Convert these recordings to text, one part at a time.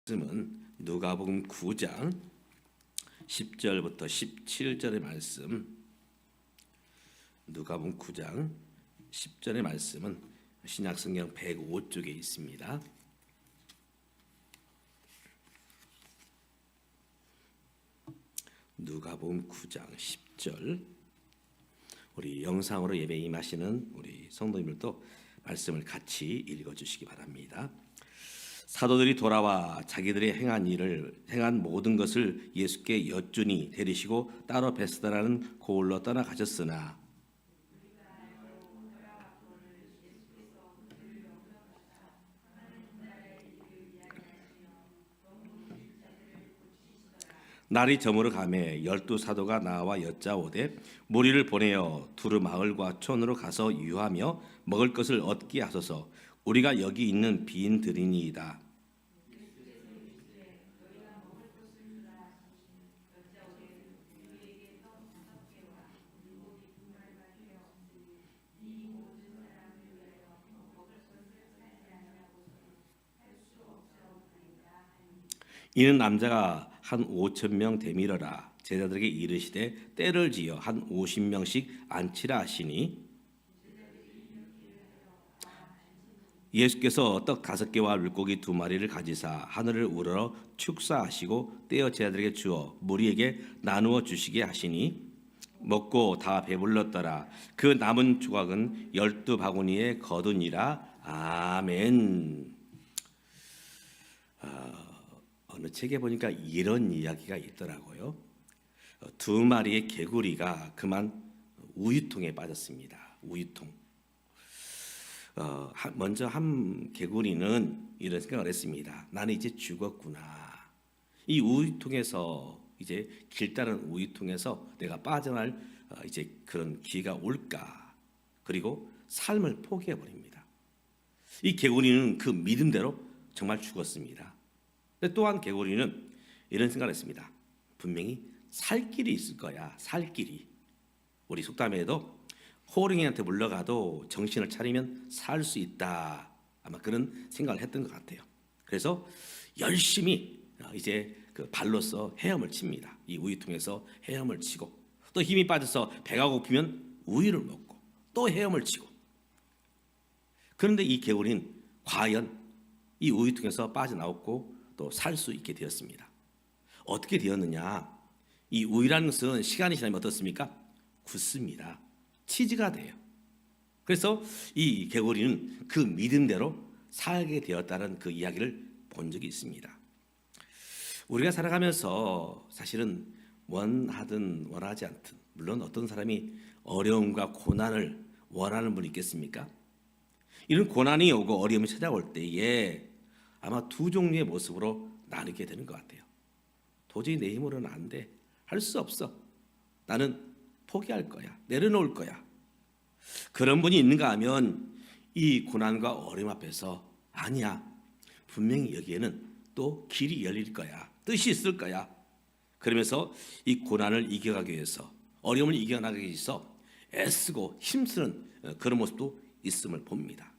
말씀은 누가복음 9장 10절부터 17절의 말씀. 누가복음 9장 10절의 말씀은 신약성경 105쪽에 있습니다. 누가복음 9장 10절. 우리 영상으로 예배 임하시는 우리 성도님들도 말씀을 같이 읽어주시기 바랍니다. 사도들이 돌아와 자기들이 행한 모든 것을 예수께 여쭈니 데리시고 따로 베스다라는 고을로 떠나가셨으나 날이 저물어 가매 12사도가 나와 여짜오되 무리를 보내어 두루 마을과 촌으로 가서 유하며 먹을 것을 얻게 하소서. 우리가 여기 있는 빈들이니이다. 이는 남자가 한 5,000명 되밀어라. 제자들에게 이르시되 때를 지어 한 50명씩 앉히라 하시니 예수께서 떡 5개와 물고기 2마리를 가지사 하늘을 우러러 축사하시고 떼어 제자들에게 주어 무리에게 나누어 주시게 하시니 먹고 다 배불렀더라. 그 남은 조각은 12바구니에 거두니라. 아멘. 어느 책에 보니까 이런 이야기가 있더라고요. 2마리의 개구리가 그만 우유통에 빠졌습니다. 우유통. 먼저 한 개구리는 이런 생각을 했습니다. 나는 이제 죽었구나. 이 우유통에서 이제 길다른 우유통에서 내가 빠져날 이제 그런 기회가 올까. 그리고 삶을 포기해 버립니다. 이 개구리는 그 믿음대로 정말 죽었습니다. 또한 개구리는 이런 생각을 했습니다. 분명히 살 길이 있을 거야. 살 길이. 우리 속담에도 호랭이한테 물러가도 정신을 차리면 살 수 있다. 아마 그런 생각을 했던 것 같아요. 그래서 열심히 이제 그 발로서 헤엄을 칩니다. 이 우유통에서 헤엄을 치고 또 힘이 빠져서 배가 고프면 우유를 먹고 또 헤엄을 치고. 그런데 이 개구리는 과연 이 우유통에서 빠져나왔고 또 살 수 있게 되었습니다. 어떻게 되었느냐? 이 우유라는 것은 시간이 지나면 어떻습니까? 굳습니다. 치즈가 돼요. 그래서 이 개구리는 그 믿음대로 살게 되었다는 그 이야기를 본 적이 있습니다. 우리가 살아가면서 사실은 원하든 원하지 않든 물론 어떤 사람이 어려움과 고난을 원하는 분이 있겠습니까? 이런 고난이 오고 어려움이 찾아올 때에 아마 두 종류의 모습으로 나누게 되는 것 같아요. 도저히 내 힘으로는 안 돼. 할 수 없어. 나는 포기할 거야. 내려놓을 거야. 그런 분이 있는가 하면 이 고난과 어려움 앞에서 아니야. 분명히 여기에는 또 길이 열릴 거야. 뜻이 있을 거야. 그러면서 이 고난을 이겨가기 위해서 어려움을 이겨나가기 위해서 애쓰고 힘쓰는 그런 모습도 있음을 봅니다.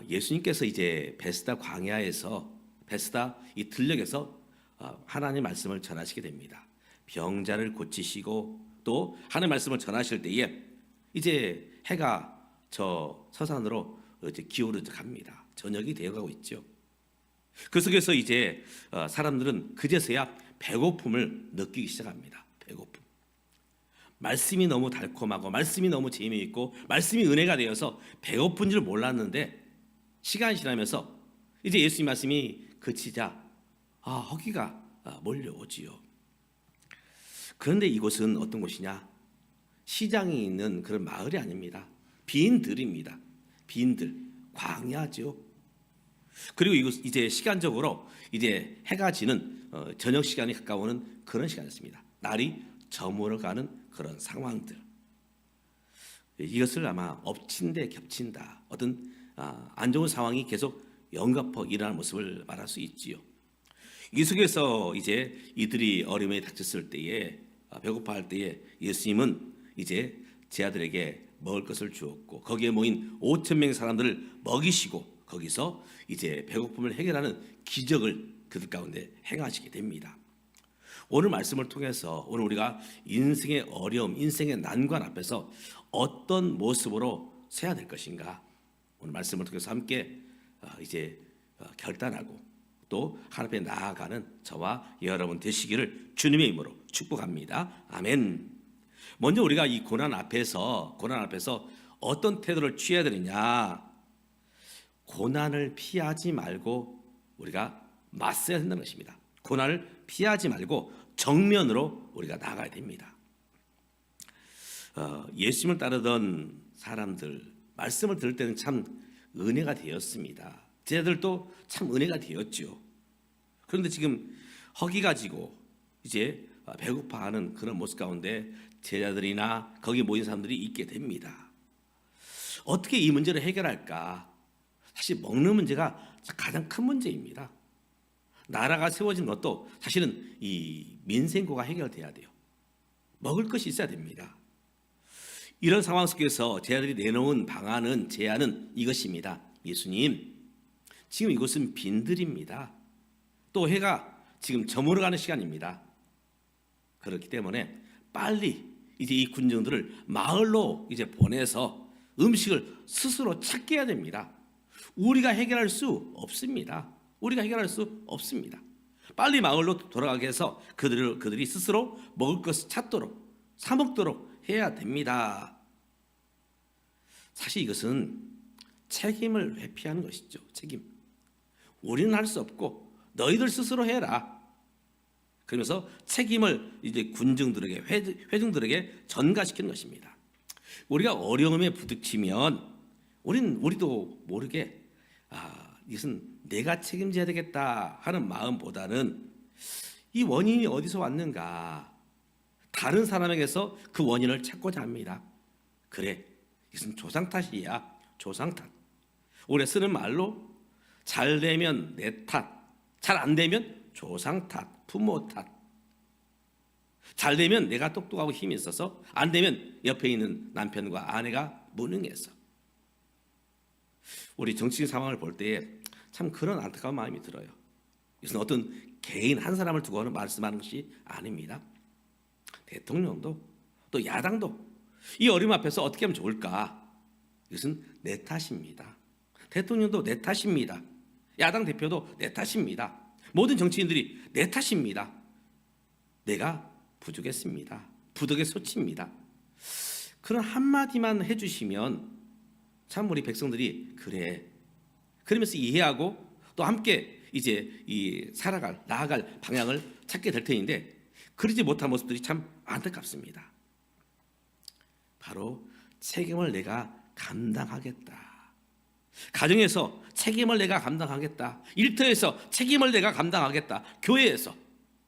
예수님께서 이제 베스다 광야에서 베스다 이 들녘에서 하나님 말씀을 전하시게 됩니다. 병자를 고치시고 또 하나님 말씀을 전하실 때에 이제 해가 저 서산으로 이제 기울어져 갑니다. 저녁이 되어가고 있죠. 그 속에서 이제 사람들은 그제서야 배고픔을 느끼기 시작합니다. 배고픔. 말씀이 너무 달콤하고 말씀이 너무 재미있고 말씀이 은혜가 되어서 배고픈 줄 몰랐는데 시간이 지나면서 이제 예수님 말씀이 그치자 허기가 몰려오지요. 그런데 이곳은 어떤 곳이냐? 시장이 있는 그런 마을이 아닙니다. 빈들입니다. 빈들, 광야죠. 그리고 이곳 이제 시간적으로 이제 해가 지는 저녁 시간이 가까워오는 그런 시간이었습니다. 날이 저물어가는 그런 상황들. 이것을 아마 엎친 데 겹친다. 어떤 안 좋은 상황이 계속 연거푸 일어나는 모습을 말할 수 있지요. 이 속에서 이제 이들이 어려움에 닥쳤을 때에 배고파할 때에 예수님은 이제 제 아들에게 먹을 것을 주었고 거기에 모인 5,000명의 사람들을 먹이시고 거기서 이제 배고픔을 해결하는 기적을 그들 가운데 행하시게 됩니다. 오늘 말씀을 통해서 오늘 우리가 인생의 어려움, 인생의 난관 앞에서 어떤 모습으로 서야 될 것인가, 오늘 말씀을 통해서 함께 이제 결단하고 또 하나님 앞에 나아가는 저와 여러분 되시기를 주님의 이름으로 축복합니다. 아멘. 먼저 우리가 이 고난 앞에서 어떤 태도를 취해야 되느냐, 고난을 피하지 말고 우리가 맞서야 된다는 것입니다. 고난을 피하지 말고 정면으로 우리가 나가야 됩니다. 예수님을 따르던 사람들 말씀을 들을 때는 참 은혜가 되었습니다. 제자들도 참 은혜가 되었죠. 그런데 지금 허기 가지고 이제 배고파하는 그런 모습 가운데 제자들이나 거기 모인 사람들이 있게 됩니다. 어떻게 이 문제를 해결할까? 사실 먹는 문제가 가장 큰 문제입니다. 나라가 세워진 것도 사실은 이 민생고가 해결돼야 돼요. 먹을 것이 있어야 됩니다. 이런 상황 속에서 제자들이 내놓은 방안은, 제안은 이것입니다. 예수님, 지금 이곳은 빈들입니다. 또 해가 지금 저물어가는 시간입니다. 그렇기 때문에 빨리 이제 이 군중들을 마을로 이제 보내서 음식을 스스로 찾게 해야 됩니다. 우리가 해결할 수 없습니다. 빨리 마을로 돌아가게 해서 그들이 스스로 먹을 것을 찾도록, 사 먹도록 해야 됩니다. 사실 이것은 책임을 회피하는 것이죠. 책임. 우리는 할 수 없고 너희들 스스로 해라. 그러면서 책임을 이제 군중들에게, 회중들에게 전가시키는 것입니다. 우리가 어려움에 부딪히면 우리도 모르게 이것은 내가 책임져야 되겠다 하는 마음보다는 이 원인이 어디서 왔는가, 다른 사람에게서 그 원인을 찾고자 합니다. 그래, 이것은 조상 탓이야. 조상 탓. 우리가 쓰는 말로 잘 되면 내 탓, 잘 안 되면 조상 탓, 부모 탓. 잘 되면 내가 똑똑하고 힘이 있어서, 안 되면 옆에 있는 남편과 아내가 무능해서. 우리 정치적 상황을 볼 때에 참 그런 안타까운 마음이 들어요. 이것은 어떤 개인 한 사람을 두고 말씀하는 것이 아닙니다. 대통령도 또 야당도 이 어려움 앞에서 어떻게 하면 좋을까? 이것은 내 탓입니다. 대통령도 내 탓입니다. 야당 대표도 내 탓입니다. 모든 정치인들이 내 탓입니다. 내가 부족했습니다. 부덕의 소치입니다. 그런 한마디만 해주시면 참 우리 백성들이 그래, 그러면서 이해하고 또 함께 이제 나아갈 방향을 찾게 될 테인데, 그러지 못한 모습들이 참 안타깝습니다. 바로 책임을 내가 감당하겠다. 가정에서 책임을 내가 감당하겠다. 일터에서 책임을 내가 감당하겠다. 교회에서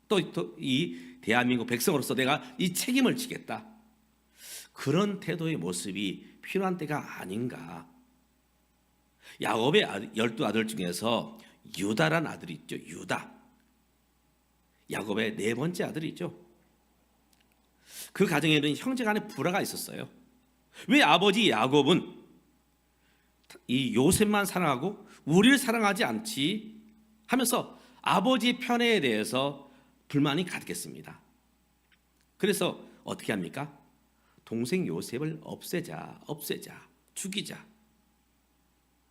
또 이 대한민국 백성으로서 내가 이 책임을 지겠다. 그런 태도의 모습이 필요한 때가 아닌가. 야곱의 12아들 중에서 유다란 아들이 있죠. 유다. 야곱의 4번째 아들이죠. 그 가정에는 형제 간에 불화가 있었어요. 왜 아버지 야곱은 이 요셉만 사랑하고 우리를 사랑하지 않지 하면서 아버지의 편애에 대해서 불만이 가득했습니다. 그래서 어떻게 합니까? 동생 요셉을 없애자, 죽이자.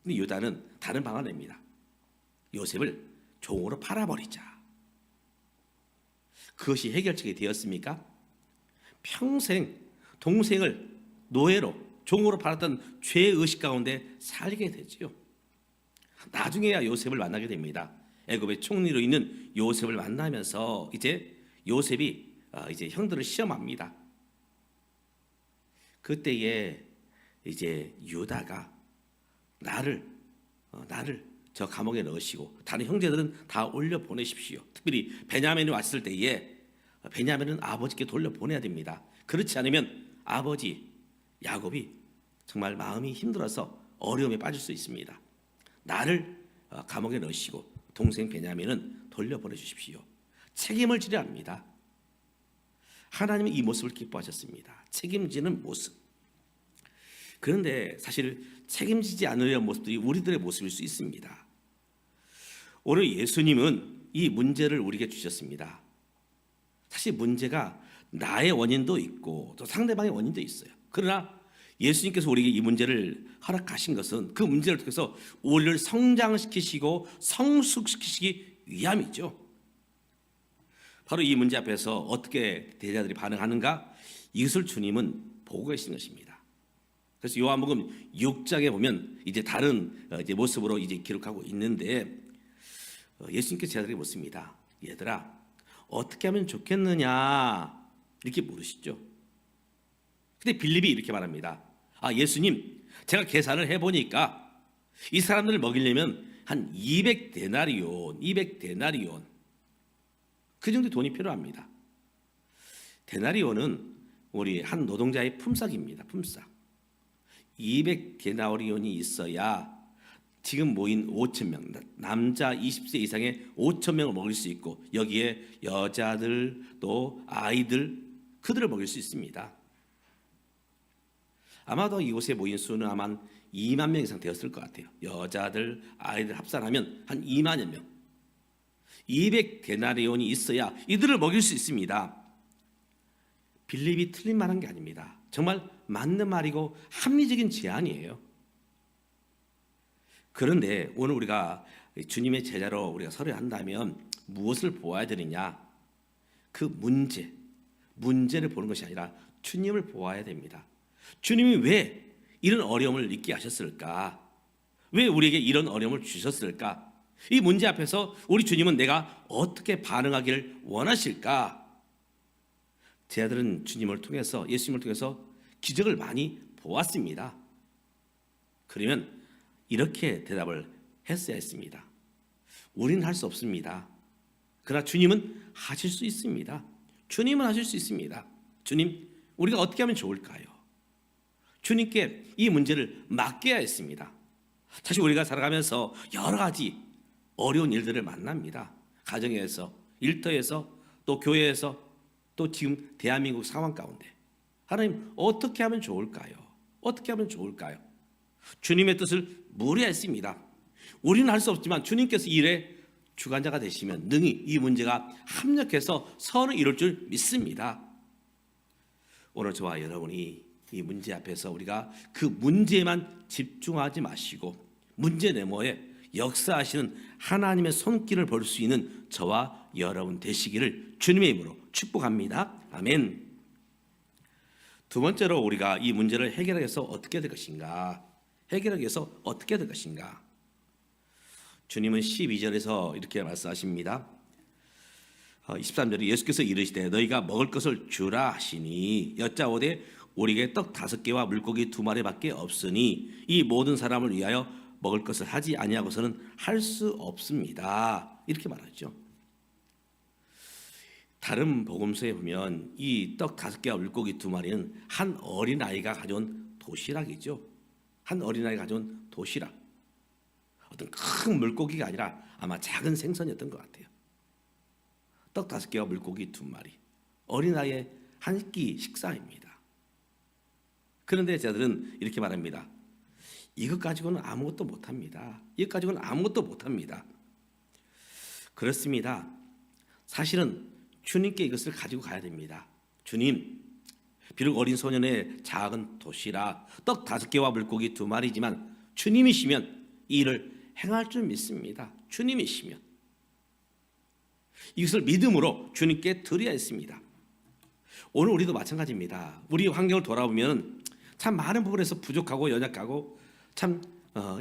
근데 유다는 다른 방안을 냅니다. 요셉을 종으로 팔아버리자. 그것이 해결책이 되었습니까? 평생 동생을 노예로, 종으로 팔았던 죄의식 가운데 살게 되지요. 나중에야 요셉을 만나게 됩니다. 애굽의 총리로 있는 요셉을 만나면서 이제 요셉이 이제 형들을 시험합니다. 그때에 이제 유다가 나를 저 감옥에 넣으시고 다른 형제들은 다 올려 보내십시오. 특별히 베냐민이 왔을 때에 베냐민은 아버지께 돌려 보내야 됩니다. 그렇지 않으면 아버지 야곱이 정말 마음이 힘들어서 어려움에 빠질 수 있습니다. 나를 감옥에 넣으시고 동생 베냐민은 돌려 보내주십시오. 책임을 지려 합니다. 하나님은 이 모습을 기뻐하셨습니다. 책임지는 모습. 그런데 사실 책임지지 않으려는 모습들이 우리들의 모습일 수 있습니다. 오늘 예수님은 이 문제를 우리에게 주셨습니다. 사실 문제가 나의 원인도 있고 또 상대방의 원인도 있어요. 그러나 예수님께서 우리에게 이 문제를 허락하신 것은 그 문제를 통해서 우리를 성장시키시고 성숙시키시기 위함이죠. 바로 이 문제 앞에서 어떻게 제자들이 반응하는가, 이것을 주님은 보고 계신 것입니다. 그래서 요한복음 6장에 보면 이제 다른 이제 모습으로 이제 기록하고 있는데, 예수님께서 제자들에게 묻습니다. 얘들아, 어떻게 하면 좋겠느냐 이렇게 물으시죠. 근데 빌립이 이렇게 말합니다. 예수님, 제가 계산을 해보니까 이 사람들을 먹이려면 한 200데나리온 그 정도 돈이 필요합니다. 데나리온은 우리 한 노동자의 품삯입니다. 품삯. 200데나리온이 있어야 지금 모인 5,000명, 남자 20세 이상의 5,000명을 먹일 수 있고, 여기에 여자들 또 아이들, 그들을 먹일 수 있습니다. 아마도 이곳에 모인 수는 아마 2만 명 이상 되었을 것 같아요. 여자들, 아이들 합산하면 한 2만여 명. 200데나리온이 있어야 이들을 먹일 수 있습니다. 빌립이 틀린 말한 게 아닙니다. 정말 맞는 말이고 합리적인 제안이에요. 그런데 오늘 우리가 주님의 제자로 우리가 서려 한다면 무엇을 보아야 되느냐? 그 문제를 보는 것이 아니라 주님을 보아야 됩니다. 주님이 왜 이런 어려움을 있게 하셨을까? 왜 우리에게 이런 어려움을 주셨을까? 이 문제 앞에서 우리 주님은 내가 어떻게 반응하기를 원하실까? 제자들은 주님을 통해서, 예수님을 통해서 기적을 많이 보았습니다. 그러면 이렇게 대답을 했어야 했습니다. 우리는 할 수 없습니다. 그러나 주님은 하실 수 있습니다. 주님은 하실 수 있습니다. 주님, 우리가 어떻게 하면 좋을까요? 주님께 이 문제를 맡겨야 했습니다. 사실 우리가 살아가면서 여러 가지 어려운 일들을 만납니다. 가정에서, 일터에서, 또 교회에서, 또 지금 대한민국 상황 가운데 하나님, 어떻게 하면 좋을까요? 어떻게 하면 좋을까요? 주님의 뜻을 무리했습니다. 우리는 할 수 없지만 주님께서 이 일에 주관자가 되시면 능히 이 문제가 합력해서 선을 이룰 줄 믿습니다. 오늘 저와 여러분이 이 문제 앞에서 우리가 그 문제에만 집중하지 마시고 문제 너머에 역사하시는 하나님의 손길을 볼 수 있는 저와 여러분 되시기를 주님의 이름으로 축복합니다. 아멘. 두 번째로 우리가 이 문제를 해결하기 위해서 어떻게 될 것인가? 해결하기 위해서 어떻게 될 것인가? 주님은 12절에서 이렇게 말씀하십니다. 23절에 예수께서 이르시되 너희가 먹을 것을 주라 하시니 여짜오되 우리에게 떡 5개와 물고기 2마리밖에 없으니 이 모든 사람을 위하여 먹을 것을 하지 아니하고서는 할 수 없습니다. 이렇게 말하죠. 다른 복음서에 보면 이 떡 5개와 물고기 2마리는 한 어린아이가 가져온 도시락이죠. 한 어린아이가 가져온 도시락. 어떤 큰 물고기가 아니라 아마 작은 생선이었던 것 같아요. 떡 5개와 물고기 2마리. 어린아이의 한 끼 식사입니다. 그런데 제자들은 이렇게 말합니다. 이것 가지고는 아무것도 못합니다. 이것 가지고는 아무것도 못합니다. 그렇습니다. 사실은 주님께 이것을 가지고 가야 됩니다. 주님, 비록 어린 소년의 작은 도시락, 떡 5개와 물고기 2마리지만 주님이시면 이 일을 행할 줄 믿습니다. 주님이시면. 이것을 믿음으로 주님께 드려야 했습니다. 오늘 우리도 마찬가지입니다. 우리 환경을 돌아보면 참 많은 부분에서 부족하고 연약하고 참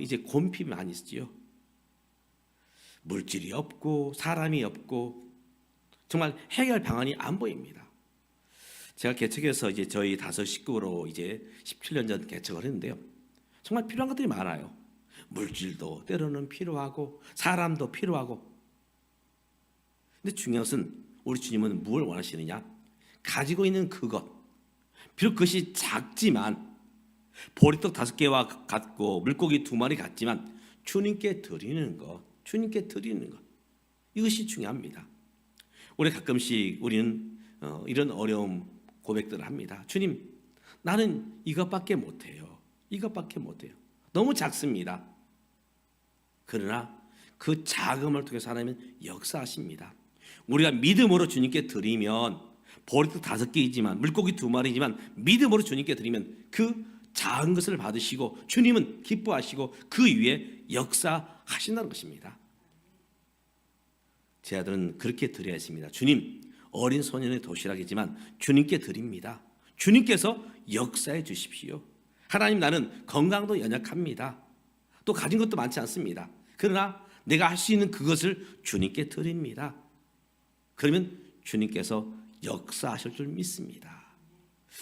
이제 곰핍이 많이 있지요. 물질이 없고 사람이 없고 정말 해결 방안이 안 보입니다. 제가 개척해서 이제 저희 5 식구로 이제 17년 전 개척을 했는데요. 정말 필요한 것들이 많아요. 물질도 때로는 필요하고 사람도 필요하고. 근데 중요한 것은 우리 주님은 무엇을 원하시느냐? 가지고 있는 그것, 비록 그것이 작지만 보리떡 5개와 같고 물고기 2마리 같지만 주님께 드리는 것, 주님께 드리는 것, 이것이 중요합니다. 우리 가끔씩 우리는 이런 어려움 고백들을 합니다. 주님, 나는 이것밖에 못해요. 이것밖에 못해요. 너무 작습니다. 그러나 그 자금을 통해서 하나님은 역사하십니다. 우리가 믿음으로 주님께 드리면 보리떡 5개이지만 물고기 2마리지만 믿음으로 주님께 드리면 그 작은 것을 받으시고 주님은 기뻐하시고 그 위에 역사하신다는 것입니다. 제 아들은 그렇게 드려야 했습니다. 주님, 어린 소년의 도시락이지만 주님께 드립니다. 주님께서 역사해 주십시오. 하나님, 나는 건강도 연약합니다. 또 가진 것도 많지 않습니다. 그러나 내가 할 수 있는 그것을 주님께 드립니다. 그러면 주님께서 역사하실 줄 믿습니다.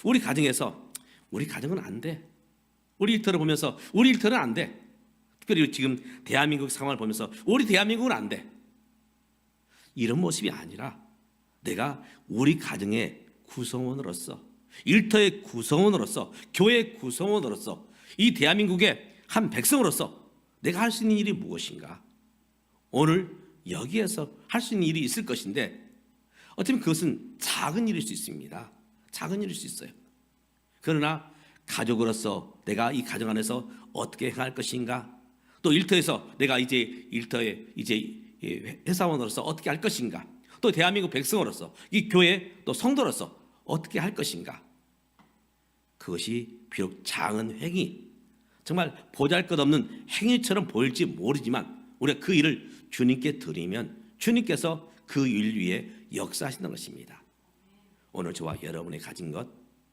우리 가정에서 우리 가정은 안 돼. 우리 일터를 보면서 우리 일터는 안 돼. 특별히 지금 대한민국 상황을 보면서 우리 대한민국은 안 돼. 이런 모습이 아니라 내가 우리 가정의 구성원으로서, 일터의 구성원으로서, 교회의 구성원으로서, 이 대한민국의 한 백성으로서 내가 할 수 있는 일이 무엇인가? 오늘 여기에서 할 수 있는 일이 있을 것인데 어쩌면 그것은 작은 일일 수 있습니다. 작은 일일 수 있어요. 그러나 가족으로서 내가 이 가정 안에서 어떻게 행할 것인가? 또 일터에서 내가 이제 일터에 이제 회사원으로서 어떻게 할 것인가? 또 대한민국 백성으로서 이 교회 또 성도로서 어떻게 할 것인가? 그것이 비록 작은 행위, 정말 보잘것없는 행위처럼 보일지 모르지만 우리가 그 일을 주님께 드리면 주님께서 그 일 위에 역사하신다는 것입니다. 오늘 저와 여러분이 가진 것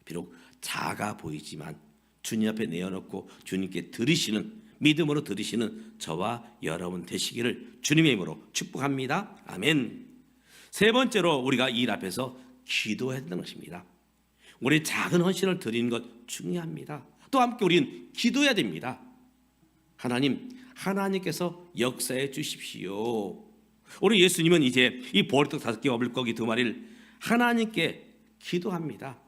비록 작아 보이지만 주님 앞에 내어놓고 주님께 드리시는, 믿음으로 드리시는 저와 여러분 되시기를 주님의 이름으로 축복합니다. 아멘. 세 번째로 우리가 이 일 앞에서 기도해야 된다는 것입니다. 우리 작은 헌신을 드리는 것 중요합니다. 또 함께 우리는 기도해야 됩니다. 하나님께서 역사해 주십시오. 우리 예수님은 이제 이 보리떡 5개와 물고기 2마리를 하나님께 기도합니다.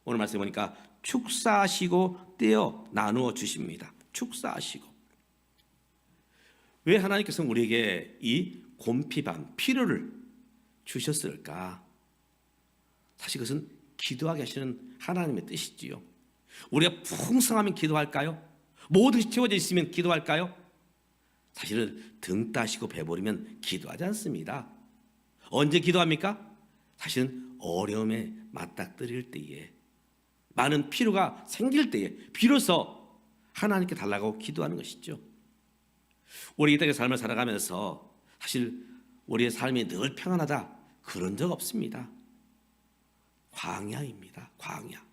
오늘 말씀 보니까 축사하시고 떼어 나누어 주십니다. 축사하시고. 왜 하나님께서 우리에게 이 곰피반 피로를 주셨을까? 사실 그것은 기도하게 하시는 하나님의 뜻이지요. 우리가 풍성하면 기도할까요? 모든 것이 채워져 있으면 기도할까요? 사실은 등 따시고 배부르면 기도하지 않습니다. 언제 기도합니까? 사실은 어려움에 맞닥뜨릴 때에, 많은 필요가 생길 때에 비로소 하나님께 달라고 기도하는 것이죠. 우리 이 땅의 삶을 살아가면서 사실 우리의 삶이 늘 평안하다 그런 적 없습니다. 광야입니다. 광야.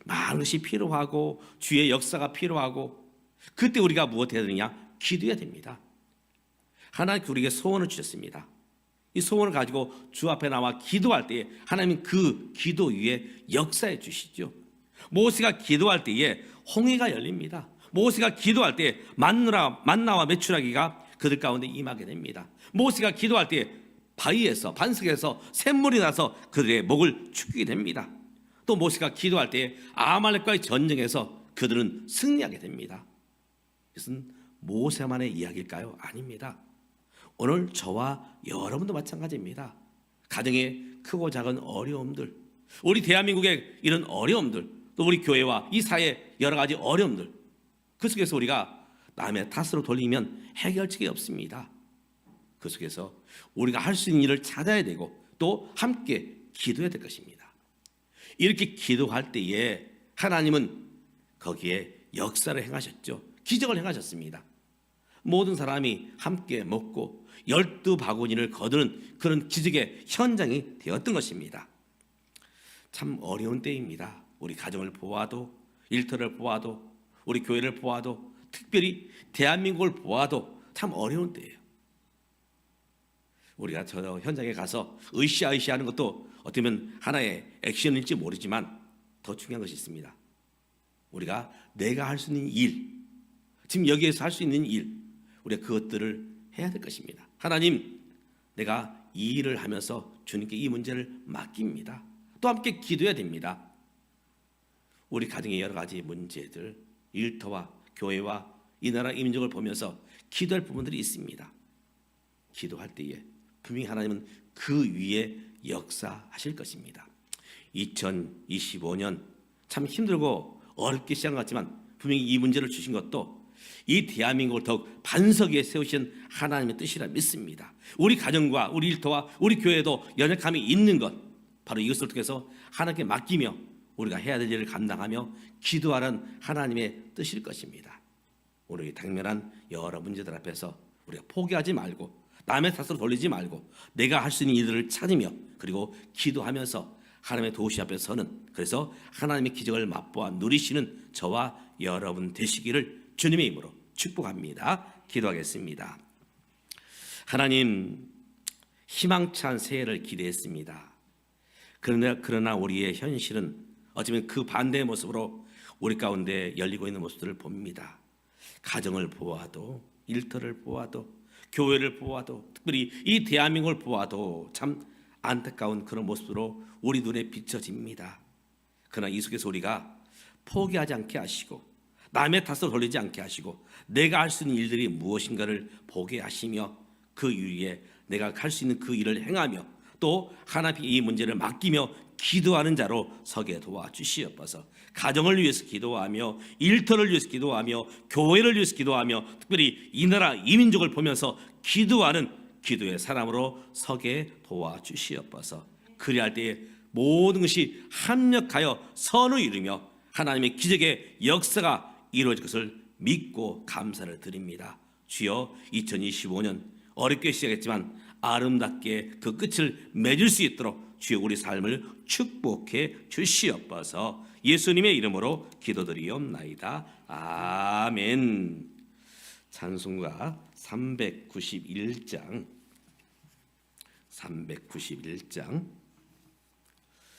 많은 것이 필요하고 주의 역사가 필요하고 그때 우리가 무엇 해야 되느냐? 기도해야 됩니다. 하나님께 우리에게 소원을 주셨습니다. 이 소원을 가지고 주 앞에 나와 기도할 때에 하나님은 그 기도 위에 역사해 주시죠. 모세가 기도할 때에 홍해가 열립니다. 모세가 기도할 때에 만나와 메추라기가 그들 가운데 임하게 됩니다. 모세가 기도할 때에 바위에서 반석에서 샘물이 나서 그들의 목을 축이게 됩니다. 또 모세가 기도할 때에 아말렉과의 전쟁에서 그들은 승리하게 됩니다. 이것은 모세만의 이야기일까요? 아닙니다. 오늘 저와 여러분도 마찬가지입니다. 가정의 크고 작은 어려움들, 우리 대한민국의 이런 어려움들, 또 우리 교회와 이 사회의 여러 가지 어려움들, 그 속에서 우리가 남의 탓으로 돌리면 해결책이 없습니다. 그 속에서 우리가 할 수 있는 일을 찾아야 되고 또 함께 기도해야 될 것입니다. 이렇게 기도할 때에 하나님은 거기에 역사를 행하셨죠. 기적을 행하셨습니다. 모든 사람이 함께 먹고 12바구니를 거두는 그런 기적의 현장이 되었던 것입니다. 참 어려운 때입니다. 우리 가정을 보아도, 일터를 보아도, 우리 교회를 보아도, 특별히 대한민국을 보아도 참 어려운 때예요. 우리가 저 현장에 가서 으쌰으쌰 하는 것도 어떻게 보면 하나의 액션일지 모르지만 더 중요한 것이 있습니다. 우리가 내가 할 수 있는 일, 지금 여기에서 할 수 있는 일, 우리가 그것들을 해야 될 것입니다. 하나님, 내가 이 일을 하면서 주님께 이 문제를 맡깁니다. 또 함께 기도해야 됩니다. 우리 가정의 여러 가지 문제들, 일터와 교회와 이 나라 이 민족을 보면서 기도할 부분들이 있습니다. 기도할 때에 분명히 하나님은 그 위에 역사하실 것입니다. 2025년 참 힘들고 어렵게 시작한 것 같지만 분명히 이 문제를 주신 것도 이 대한민국을 더욱 반석 위에 세우신 하나님의 뜻이라 믿습니다. 우리 가정과 우리 일터와 우리 교회도 연약함이 있는 것, 바로 이것을 통해서 하나님께 맡기며 우리가 해야 될 일을 감당하며 기도하는 하나님의 뜻일 것입니다. 우리 당면한 여러 문제들 앞에서 우리가 포기하지 말고 남의 탓으로 돌리지 말고 내가 할 수 있는 일들을 찾으며 그리고 기도하면서 하나님의 도우심 앞에 서는, 그래서 하나님의 기적을 맛보아 누리시는 저와 여러분 되시기를 주님의 이름으로 축복합니다. 기도하겠습니다. 하나님, 희망찬 새해를 기대했습니다. 그러나 우리의 현실은 어쩌면 그 반대의 모습으로 우리 가운데 열리고 있는 모습들을 봅니다. 가정을 보아도, 일터를 보아도, 교회를 보아도, 특별히 이 대한민국을 보아도 참 안타까운 그런 모습으로 우리 눈에 비춰집니다. 그러나 이 속에서 우리가 포기하지 않게 하시고 남의 탓을 돌리지 않게 하시고 내가 할 수 있는 일들이 무엇인가를 보게 하시며 그 위에 내가 할 수 있는 그 일을 행하며 또 하나님께 이 문제를 맡기며 기도하는 자로 서게 도와주시옵소서. 가정을 위해서 기도하며 일터를 위해서 기도하며 교회를 위해서 기도하며 특별히 이 나라 이 민족을 보면서 기도하는 기도의 사람으로 서게 도와주시옵소서. 그리할 때에 모든 것이 합력하여 선을 이루며 하나님의 기적의 역사가 이루어질 것을 믿고 감사를 드립니다. 주여, 2025년 어렵게 시작했지만 아름답게 그 끝을 맺을 수 있도록 주여 우리 삶을 축복해 주시옵소서. 예수님의 이름으로 기도드리옵나이다. 아멘. 찬송가 391장